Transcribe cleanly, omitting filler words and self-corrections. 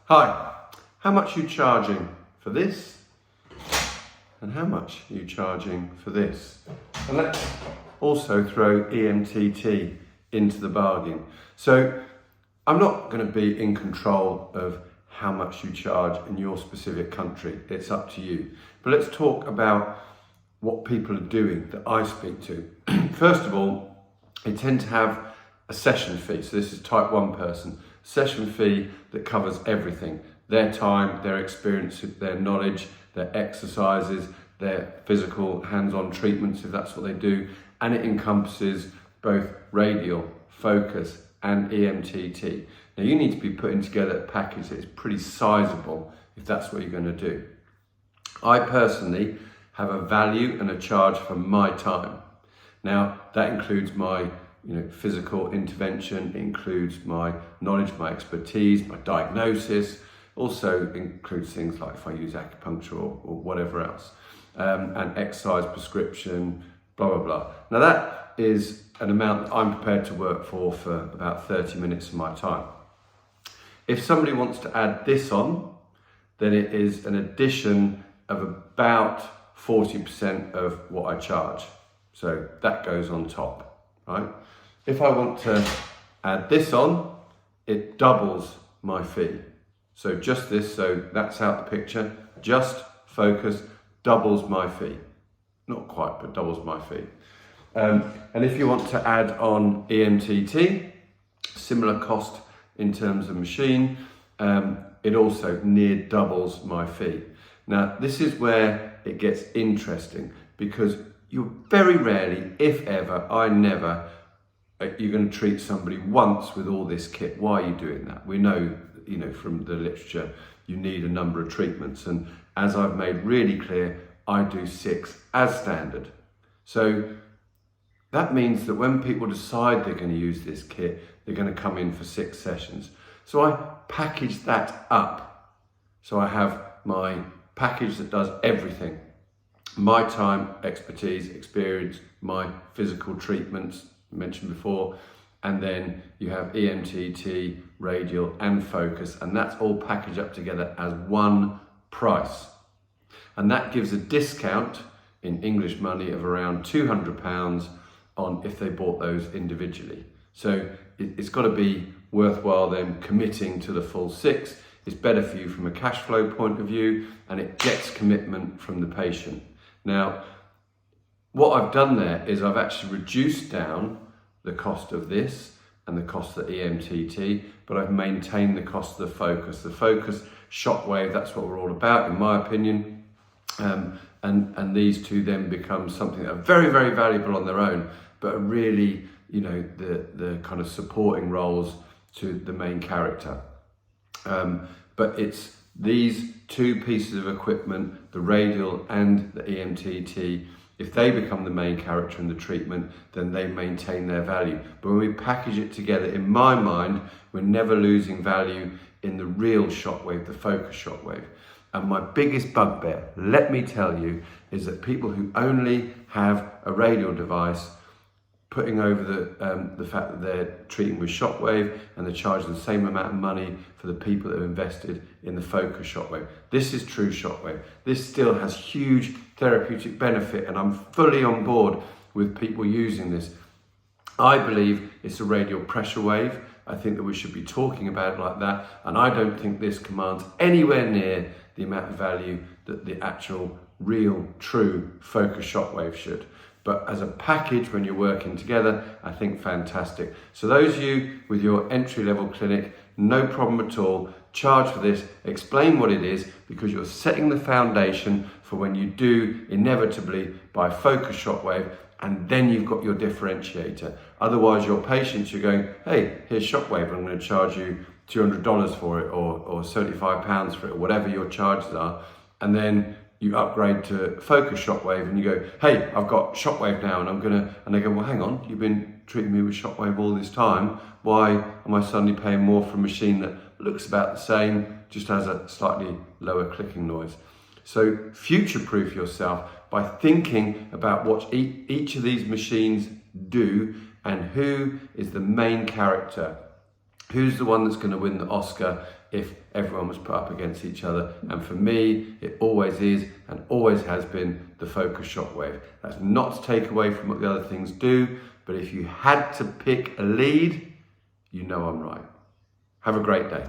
Hi, how much are you charging for this? And how much are you charging for this? And let's also throw EMTT into the bargain. So I'm not going to be in control of how much you charge in your specific country. It's up to you. But let's talk about what people are doing that I speak to. First of all, they tend to have a session fee. So this is type 1 person. Session fee that covers everything. Their time, their experience, their knowledge, their exercises, their physical hands-on treatments, if that's what they do. And it encompasses both radial, focus, and EMTT. Now you need to be putting together a package that is pretty sizable if that's what you're going to do. I personally have a value and a charge for my time. Now that includes my physical intervention, it includes my knowledge, my expertise, my diagnosis, also includes things like if I use acupuncture or whatever else, and exercise prescription, blah, blah, blah. Now that is an amount that I'm prepared to work for about 30 minutes of my time. If somebody wants to add this on, then it is an addition of about 40% of what I charge. So that goes on top, right? If I want to add this on, it doubles my fee. So just this, so that's out the picture, just focus doubles my fee. Not quite, but doubles my fee. And if you want to add on EMTT, similar cost in terms of machine, it also near doubles my fee. Now, this is where it gets interesting because you very rarely, if ever, you're going to treat somebody once with all this kit. Why are you doing that? We know, from the literature, you need a number of treatments. And as I've made really clear, I do 6 as standard. So that means that when people decide they're going to use this kit, they're going to come in for 6 sessions. So I package that up. So I have my package that does everything. My time, expertise, experience, my physical treatments, mentioned before, and then you have EMTT, radial and focus, and that's all packaged up together as one price. And that gives a discount in English money of around £200 on if they bought those individually. So it's got to be worthwhile them committing to the full 6. It's better for you from a cash flow point of view, and it gets commitment from the patient. Now, what I've done there is I've actually reduced down the cost of this and the cost of the EMTT, but I've maintained the cost of the focus. The focus, Shockwave, that's what we're all about, in my opinion. And these two then become something that are very, very valuable on their own, but are really, the kind of supporting roles to the main character. But it's these 2 pieces of equipment, the radial and the EMTT, if they become the main character in the treatment, then they maintain their value. But when we package it together, in my mind, we're never losing value in the real Shockwave, the focus Shockwave. And my biggest bugbear, let me tell you, is that people who only have a radial device putting over the fact that they're treating with Shockwave and they're charging the same amount of money for the people that have invested in the focus Shockwave. This is true Shockwave. This still has huge therapeutic benefit, and I'm fully on board with people using this. I believe it's a radial pressure wave. I think that we should be talking about it like that, and I don't think this commands anywhere near the amount of value that the actual real true focus Shockwave should. But as a package, when you're working together, I think fantastic. So those of you with your entry-level clinic, no problem at all. Charge for this, explain what it is, because you're setting the foundation for when you do inevitably buy focus Shockwave, and then you've got your differentiator. Otherwise, your patients, you're going, hey, here's Shockwave, I'm going to charge you $200 for it, or £75 for it, or whatever your charges are, and then you upgrade to focus Shockwave and you go, hey, I've got Shockwave now and they go, well, hang on, you've been treating me with Shockwave all this time. Why am I suddenly paying more for a machine that looks about the same, just has a slightly lower clicking noise? So future-proof yourself by thinking about what each of these machines do and who is the main character. Who's the one that's going to win the Oscar if everyone was put up against each other. And for me, it always is and always has been the focus Shockwave. That's not to take away from what the other things do, but if you had to pick a lead, you know I'm right. Have a great day.